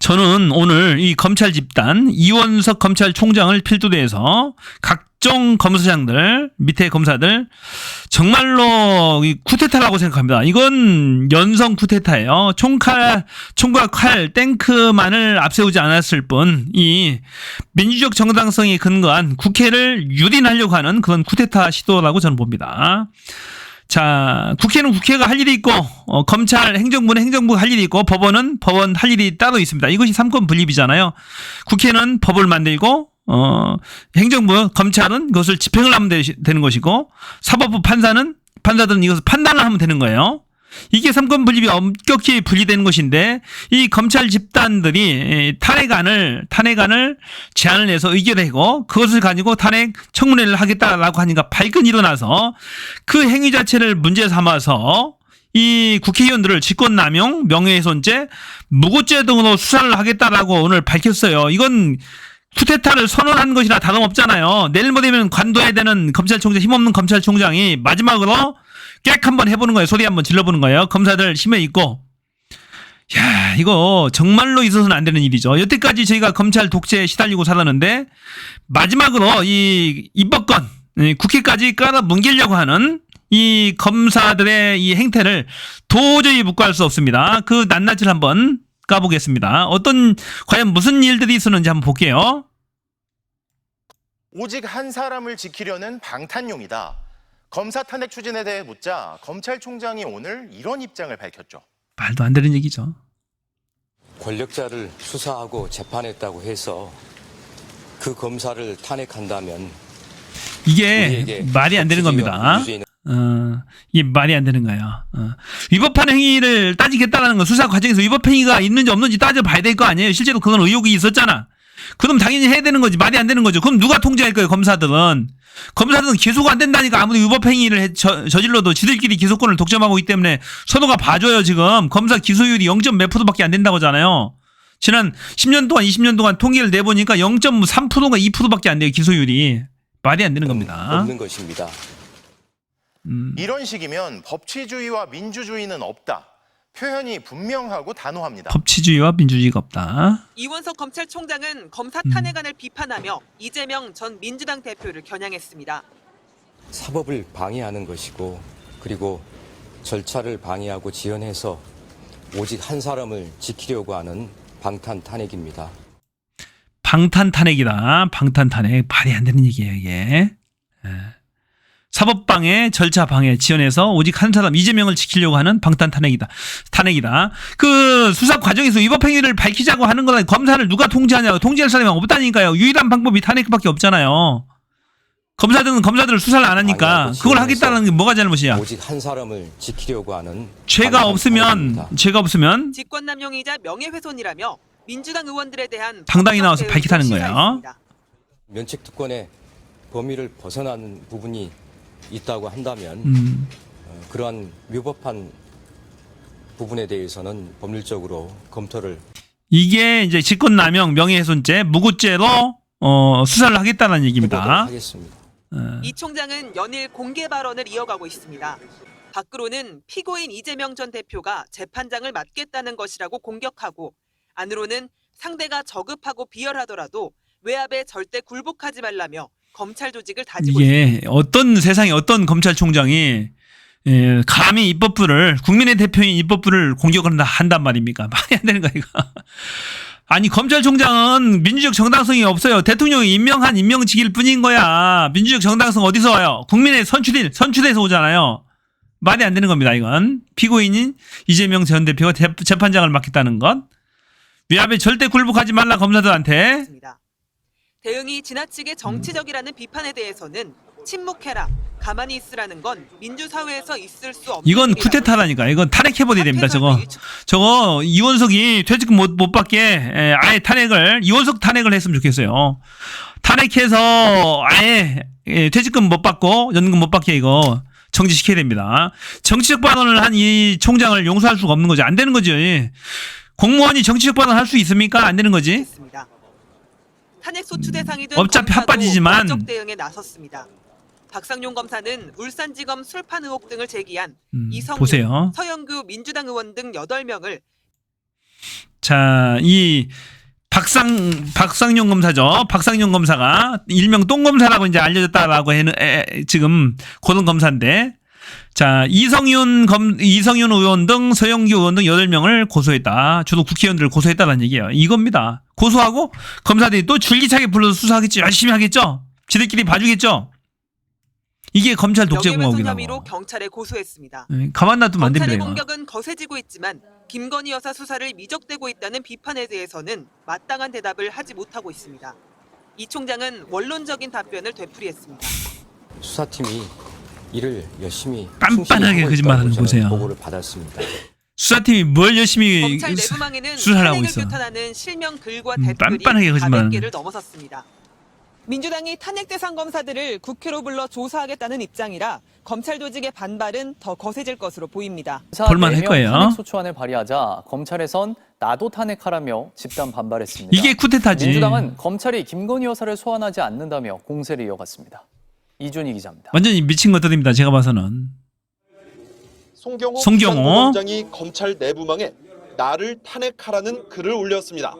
저는 오늘 이 검찰 집단 이원석 검찰총장을 필두로 해서 각종 검사장들 밑에 검사들 정말로 쿠데타라고 생각합니다. 이건 연성 쿠데타예요. 총과 칼, 탱크만을 앞세우지 않았을 뿐 이 민주적 정당성에 근거한 국회를 유린하려고 하는 그런 쿠데타 시도라고 저는 봅니다. 자, 국회는 국회가 할 일이 있고, 검찰, 행정부는 행정부가 할 일이 있고, 법원은 법원 할 일이 따로 있습니다. 이것이 삼권 분립이잖아요. 국회는 법을 만들고, 행정부, 검찰은 그것을 집행을 하면 되는 것이고, 사법부 판사들은 이것을 판단을 하면 되는 거예요. 이게 삼권 분립이 엄격히 분리되는 것인데, 이 검찰 집단들이 탄핵안을 제안을 해서 의결하고, 그것을 가지고 탄핵 청문회를 하겠다라고 하니까 발끈 일어나서 그 행위 자체를 문제 삼아서 이 국회의원들을 직권남용, 명예훼손죄, 무고죄 등으로 수사를 하겠다라고 오늘 밝혔어요. 이건 쿠데타를 선언한 것이나 다름없잖아요. 내일 모레면 관둬야 되는 검찰총장, 힘없는 검찰총장이 마지막으로 꽥 한번 해보는 거예요. 소리 한번 질러보는 거예요. 검사들 힘에 있고. 야, 이거 정말로 있어서는 안 되는 일이죠. 여태까지 저희가 검찰 독재에 시달리고 살았는데 마지막으로 이 입법권, 국회까지 깔아뭉개려고 하는 이 검사들의 이 행태를 도저히 묵과할 수 없습니다. 그 낱낱이를 한번 까보겠습니다. 과연 무슨 일들이 있었는지 한번 볼게요. 오직 한 사람을 지키려는 방탄용이다. 검사 탄핵 추진에 대해 묻자 검찰총장이 오늘 이런 입장을 밝혔죠. 말도 안 되는 얘기죠. 권력자를 수사하고 재판했다고 해서 그 검사를 탄핵한다면 이게 말이 안 되는 겁니다. 이게 말이 안 되는 거예요. 위법한 행위를 따지겠다는 건 수사 과정에서 위법 행위가 있는지 없는지 따져봐야 될 거 아니에요. 실제로 그건 의혹이 있었잖아. 그럼 당연히 해야 되는 거지. 말이 안 되는 거죠. 그럼 누가 통제할 거예요, 검사들은. 검사들은 기소가 안 된다니까. 아무리 위법 행위를 저질러도 지들끼리 기소권을 독점하고 있기 때문에 서로가 봐줘요, 지금. 검사 기소율이 0. 몇 %밖에 안 된다고 하잖아요. 지난 10년 동안, 20년 동안 통계를 내보니까 0.3%가 2%밖에 안 돼요, 기소율이. 말이 안 되는 겁니다. 없는 것입니다. 이런 식이면 법치주의와 민주주의는 없다. 표현이 분명하고 단호합니다. 법치주의와 민주주의가 없다. 이원석 검찰총장은 검사 탄핵안을 비판하며 이재명 전 민주당 대표를 겨냥했습니다. 사법을 방해하는 것이고 그리고 절차를 방해하고 지연해서 오직 한 사람을 지키려고 하는 방탄 탄핵입니다. 방탄 탄핵이다. 방탄 탄핵. 말이 안 되는 얘기예요, 이게. 사법방해, 절차방해, 지연해서 오직 한 사람 이재명을 지키려고 하는 방탄 탄핵이다. 그 수사 과정에서 위법 행위를 밝히자고 하는 거는 검사를 누가 통제하냐고. 통제할 사람이 없다니까요. 유일한 방법이 탄핵밖에 없잖아요. 검사들은 수사를 안 하니까 그걸 하겠다는 게 뭐가 잘못이야. 오직 한 사람을 지키려고 하는 죄가 없으면 직권남용이자 명예훼손이라며 민주당 의원들에 대한 당당히 나와서 밝히라는 거예요. 면책특권의 범위를 벗어나는 부분이 있다고 한다면 그러한 위법한 부분에 대해서는 법률적으로 검토를 이게 이제 직권남용, 명예훼손죄, 무고죄로 수사를 하겠다는 얘기입니다. 하겠습니다. 이 총장은 연일 공개 발언을 이어가고 있습니다. 밖으로는 피고인 이재명 전 대표가 재판장을 맡겠다는 것이라고 공격하고 안으로는 상대가 저급하고 비열하더라도 외압에 절대 굴복하지 말라며 검찰 조직을 다지고 있습니다. 어떤 세상에 어떤 검찰총장이 감히 입법부를 국민의 대표인 입법부를 공격을 한단 말입니까? 말이 안 되는 거 이거. 아니 검찰총장은 민주적 정당성이 없어요. 대통령이 임명한 임명직일 뿐인 거야. 민주적 정당성 어디서 와요? 국민의 선출돼서 오잖아요. 말이 안 되는 겁니다. 이건 피고인인 이재명 전 대표가 재판장을 맡겠다는 것. 위압에 절대 굴복하지 말라 검사들한테. 대응이 지나치게 정치적이라는 비판에 대해서는 침묵해라, 가만히 있으라는 건 민주사회에서 있을 수 없는 이건 쿠데타라니까. 이건 탄핵해버려야 됩니다. 저거 이원석이 퇴직금 못 받게 아예 이원석 탄핵을 했으면 좋겠어요. 탄핵해서 아예 퇴직금 못 받고 연금 못 받게 이거 정지시켜야 됩니다. 정치적 발언을 한 이 총장을 용서할 수가 없는 거죠. 안 되는 거죠. 공무원이 정치적 발언 할 수 있습니까? 안 되는 거지. 탄핵 소추 대상이 된 어차피 핫바지지만 법적 대응에 나섰습니다. 박상용 검사는 울산지검 술판 의혹 등을 제기한 이성윤, 보세요. 서영규 민주당 의원 등 8명을 자, 이 박상용 검사죠. 박상용 검사가 일명 똥검사라고 이제 알려졌다라고 지금 고등 검사인데, 자, 이성윤 의원 등 서영교 의원 등 8명을 고소했다. 주로 국회의원들을 고소했다는 얘기예요. 이겁니다. 고소하고 검사들이 또 줄기차게 불러서 수사하겠죠. 열심히 하겠죠. 지들끼리 봐주겠죠. 이게 검찰 독재공화국이라고. 명예훼손 혐의로 경찰에 고소했습니다. 가만 놔두면 안 됩니다. 검찰의 이거. 공격은 거세지고 있지만 김건희 여사 수사를 미적대고 있다는 비판에 대해서는 마땅한 대답을 하지 못하고 있습니다. 이 총장은 원론적인 답변을 되풀이했습니다. 수사팀이 일을 열심히 빤빤하게 거짓말하는 거 보세요. 보고를 받았습니다. 수사팀이 뭘 열심히 검찰 내부망에는 수사를 하고 탄핵을 있어. 규탄하는 실명 글과 댓글이 빤빤하게 거짓말하는 400개를 넘어섰습니다. 민주당이 탄핵 대상 검사들을 국회로 불러 조사하겠다는 입장이라 검찰 조직의 반발은 더 거세질 것으로 보입니다. 볼만할 거예요. 탄핵 소추안을 발의하자 검찰에선 나도 탄핵하라며 집단 반발했습니다. 이게 쿠데타지. 민주당은 검찰이 김건희 여사를 소환하지 않는다며 공세를 이어갔습니다. 이준희 기자입니다. 완전히 미친 것들입니다. 제가 봐서는. 송경호 송경호. 부산고검장이 검찰 내부망에 나를 탄핵하라는 글을 올렸습니다.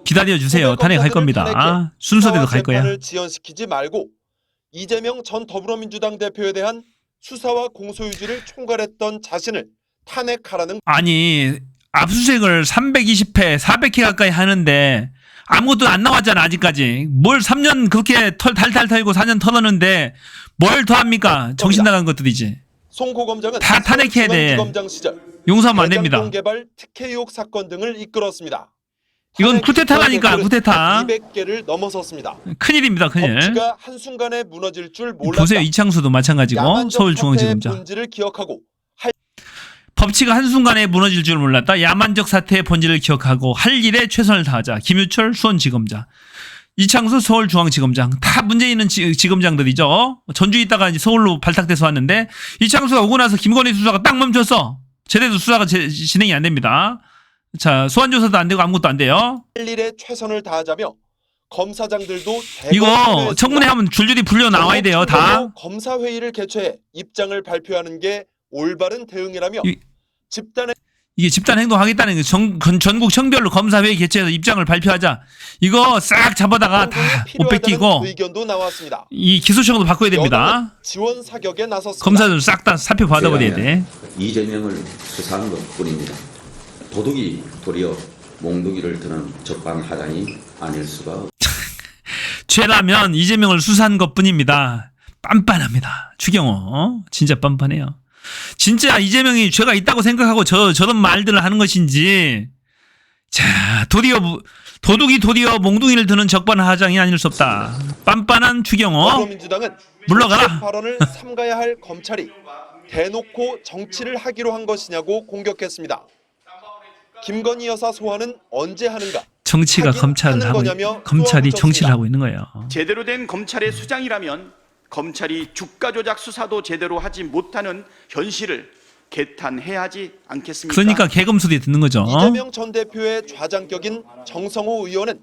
기다려주세요. 탄핵할 겁니다. 순서대로 갈 거야. 재판을 지연시키지 말고 이재명 전 더불어민주당 대표에 대한 수사와 공소유지를 총괄했던 자신을 탄핵하라는. 아니, 압수수색을 320회, 400회 가까이 하는데 아무것도 안 나왔잖아. 아직까지. 뭘 3년 그렇게 탈탈 털고 4년 털었는데 뭘 더 합니까? 정신 나간 것들이지. 송 고검장은 다 탄핵해야 돼. 검장 시절 용서하면 안 됩니다. 대장동 개발 특혜 의혹 사건 등을 이끌었습니다. 이건 쿠데타라니까, 쿠데타. 200개를 넘어섰습니다. 큰일입니다, 큰일. 법치가 한순간에 무너질 줄 몰랐다. 보세요. 이창수도 마찬가지고 야만적 서울중앙지검장. 사태의 본질을 기억하고 법치가 한순간에 무너질 줄 몰랐다. 야만적 사태의 본질을 기억하고 할 일에 최선을 다하자. 김유철 수원지검장. 이창수 서울중앙지검장. 다 문제 있는 지검장들이죠. 전주에 있다가 이제 서울로 발탁돼서 왔는데 이창수가 오고 나서 김건희 수사가 딱 멈췄어. 제대로 수사가 진행이 안 됩니다. 자, 소환조사도 안 되고 아무것도 안 돼요. 할 일에 최선을 다하자며 검사장들도 이거 청문회 하면 줄줄이 불려 나와야 돼요. 다. 검사 회의를 개최해 입장을 발표하는 게 올바른 대응이라며 집단의 이게 집단 행동하겠다는 게 전국 청별로 검사회의 개최해서 입장을 발표하자. 이거 싹 잡아다가 다 옷 뺏기고 의견도 나왔습니다. 이 기소청도 바꿔야 됩니다. 지원 사격에 나섰습니다. 검사들 싹 다 사표 받아버려야 돼. 이재명을 수사한 것뿐입니다. 도둑이 도리어 몽둥이를 드는 적반하장이 아닐 수가. 죄라면 이재명을 수사한 것뿐입니다. 빤빤합니다. 추경호 진짜 빤빤해요. 진짜 이재명이 죄가 있다고 생각하고 저런 말들을 하는 것인지, 자, 도둑이 도리어 몽둥이를 드는 적반하장이 아닐 수 없다. 빤빤한 추경호. 더불어민주당은 물러가라. 발언을 삼가야 할 검찰이 대놓고 정치를 하기로 한 것이냐고 공격했습니다. 김건희 여사 소환은 언제 하는가? 정치가 검찰을 하고 검찰이 정치를 하고 있는 거예요. 제대로 된 검찰의 수장이라면 검찰이 주가 조작 수사도 제대로 하지 못하는 현실을 개탄해야 하지 않겠습니까? 그러니까 개검 소리 듣는 거죠. 이재명 전 대표의 좌장격인 정성호 의원은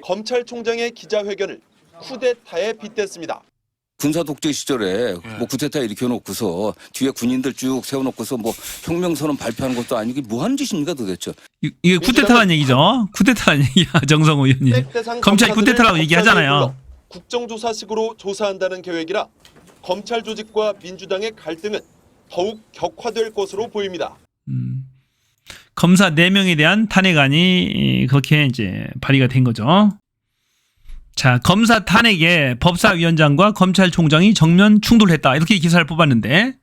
검찰총장의 기자회견을 쿠데타에 빗댔습니다. 군사 독재 시절에 뭐 쿠데타 일으켜놓고서 뒤에 군인들 쭉 세워놓고서 뭐 혁명선언 발표하는 것도 아니고 뭐 하는 짓입니까 도대체? 이게 쿠데타라는 얘기죠. 쿠데타라는 얘기야. 정성호 의원님. 검찰이 쿠데타라고 얘기하잖아요. 국정조사식으로 조사한다는 계획이라 검찰 조직과 민주당의 갈등은 더욱 격화될 것으로 보입니다. 검사 4명에 대한 탄핵안이 그렇게 이제 발의가 된 거죠. 자, 검사 탄핵에 법사위원장과 검찰총장이 정면 충돌했다. 이렇게 기사를 뽑았는데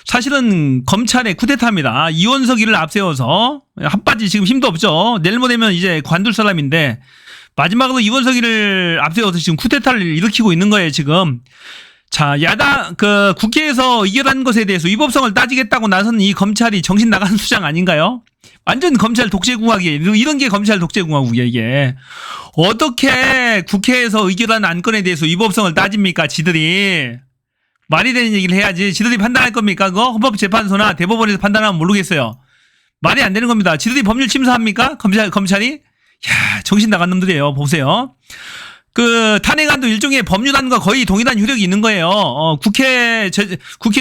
사실은 검찰의 쿠데타입니다. 이원석이를 앞세워서 핫바지 지금 힘도 없죠. 내일 모레면 이제 관둘 사람인데 마지막으로 이원석이를 앞세워서 지금 쿠데타를 일으키고 있는 거예요, 지금. 자, 국회에서 의결한 것에 대해서 위법성을 따지겠다고 나선 이 검찰이 정신 나간 수장 아닌가요? 완전 검찰 독재공화국이에요. 이런 게 검찰 독재공화국이에요, 이게. 어떻게 국회에서 의결한 안건에 대해서 위법성을 따집니까, 지들이. 말이 되는 얘기를 해야지. 지들이 판단할 겁니까, 그거? 헌법재판소나 대법원에서 판단하면 모르겠어요. 말이 안 되는 겁니다. 지들이 법률 침사합니까? 검찰이? 야, 정신 나간 놈들이에요. 보세요. 탄핵안도 일종의 법률안과 거의 동일한 효력이 있는 거예요. 국회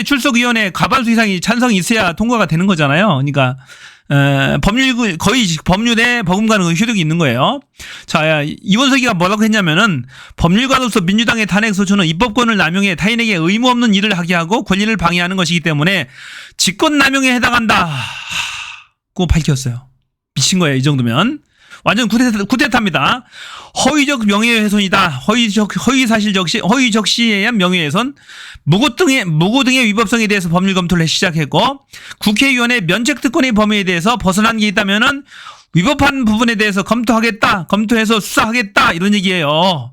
출석위원회 과반수 이상이 찬성이 있어야 통과가 되는 거잖아요. 그러니까, 거의 법률에 버금가는 효력이 있는 거예요. 자, 이원석이가 뭐라고 했냐면은 법률가로서 민주당의 탄핵 소추는 입법권을 남용해 타인에게 의무 없는 일을 하게 하고 권리를 방해하는 것이기 때문에 직권남용에 해당한다고 밝혔어요. 미친 거예요, 이 정도면. 완전 쿠데타입니다. 허위적 명예훼손이다. 허위 적시에 의한 명예훼손, 무고 등의 위법성에 대해서 법률 검토를 시작했고, 국회의원의 면책특권의 범위에 대해서 벗어난 게 있다면은 위법한 부분에 대해서 검토해서 수사하겠다 이런 얘기예요.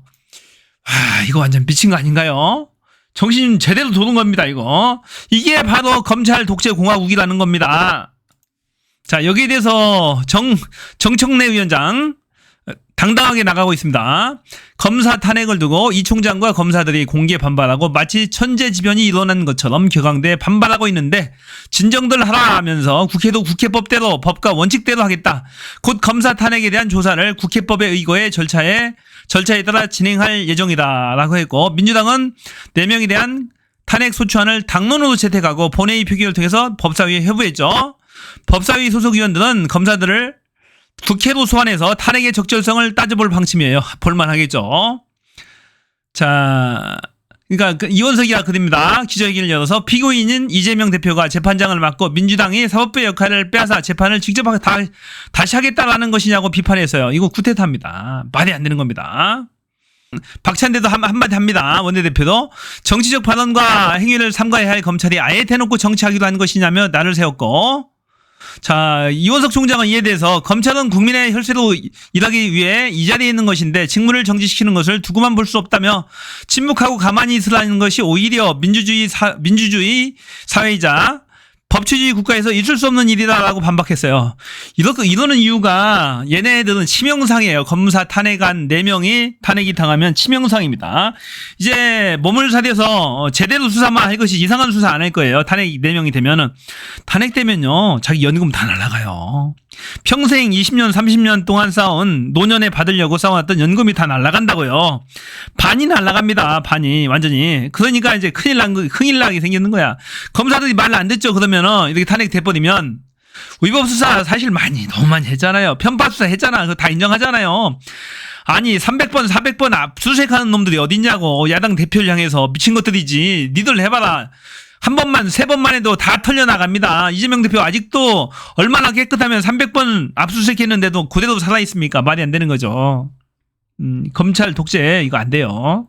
이거 완전 미친 거 아닌가요? 정신 제대로 도는 겁니다, 이거. 이게 바로 검찰 독재 공화국이라는 겁니다. 자, 여기에 대해서 정청래 위원장 당당하게 나가고 있습니다. 검사 탄핵을 두고 이 총장과 검사들이 공개 반발하고 마치 천재지변이 일어난 것처럼 격앙돼 반발하고 있는데 진정들 하라 하면서 국회도 국회법대로 법과 원칙대로 하겠다. 곧 검사 탄핵에 대한 조사를 국회법에 의거해 절차에 따라 진행할 예정이다라고 했고, 민주당은 4명에 대한 탄핵 소추안을 당론으로 채택하고 본회의 표결을 통해서 법사위에 회부했죠. 법사위 소속 의원들은 검사들을 국회로 소환해서 탄핵의 적절성을 따져볼 방침이에요. 볼만하겠죠. 자, 그러니까 이원석이가 그럽니다. 기자회견을 열어서 피고인인 이재명 대표가 재판장을 맡고 민주당이 사법부의 역할을 빼앗아 재판을 직접 다시 하겠다라는 것이냐고 비판했어요. 이거 쿠데타입니다. 말이 안 되는 겁니다. 박찬대도 한마디 합니다. 원내대표도 정치적 발언과 행위를 삼가해야 할 검찰이 아예 대놓고 정치하기로 한 것이냐며 날을 세웠고, 자, 이원석 총장은 이에 대해서 검찰은 국민의 혈세로 일하기 위해 이 자리에 있는 것인데 직무를 정지시키는 것을 두고만 볼 수 없다며 침묵하고 가만히 있으라는 것이 오히려 민주주의 사회이자 법치주의 국가에서 있을 수 없는 일이다라고 반박했어요. 이러는 이유가 얘네들은 치명상이에요. 검사 탄핵한 4명이 탄핵이 당하면 치명상입니다. 이제 몸을사려서 제대로 수사만 할 것이 이상한 수사 안 할 거예요. 탄핵 4명이 되면은. 탄핵되면요, 자기 연금 다 날아가요. 평생 20년 30년 동안 쌓아온 노년에 받으려고 쌓아왔던 연금이 다 날아간다고요. 반이 날아갑니다. 반이 완전히. 그러니까 이제 큰일 나게 생기는 거야. 검사들이 말 안 듣죠. 그러면은 이렇게 탄핵 돼버리면 위법 수사 사실 너무 많이 했잖아요. 편파 수사 했잖아. 그거 다 인정하잖아요. 아니 300번 400번 압수수색하는 놈들이 어딨냐고. 야당 대표를 향해서 미친 것들이지. 니들 해봐라. 한 번만 3번만 해도 다 털려나갑니다. 이재명 대표 아직도 얼마나 깨끗하면 300번 압수수색했는데도 그대로 살아있습니까? 말이 안 되는 거죠. 검찰 독재 이거 안 돼요.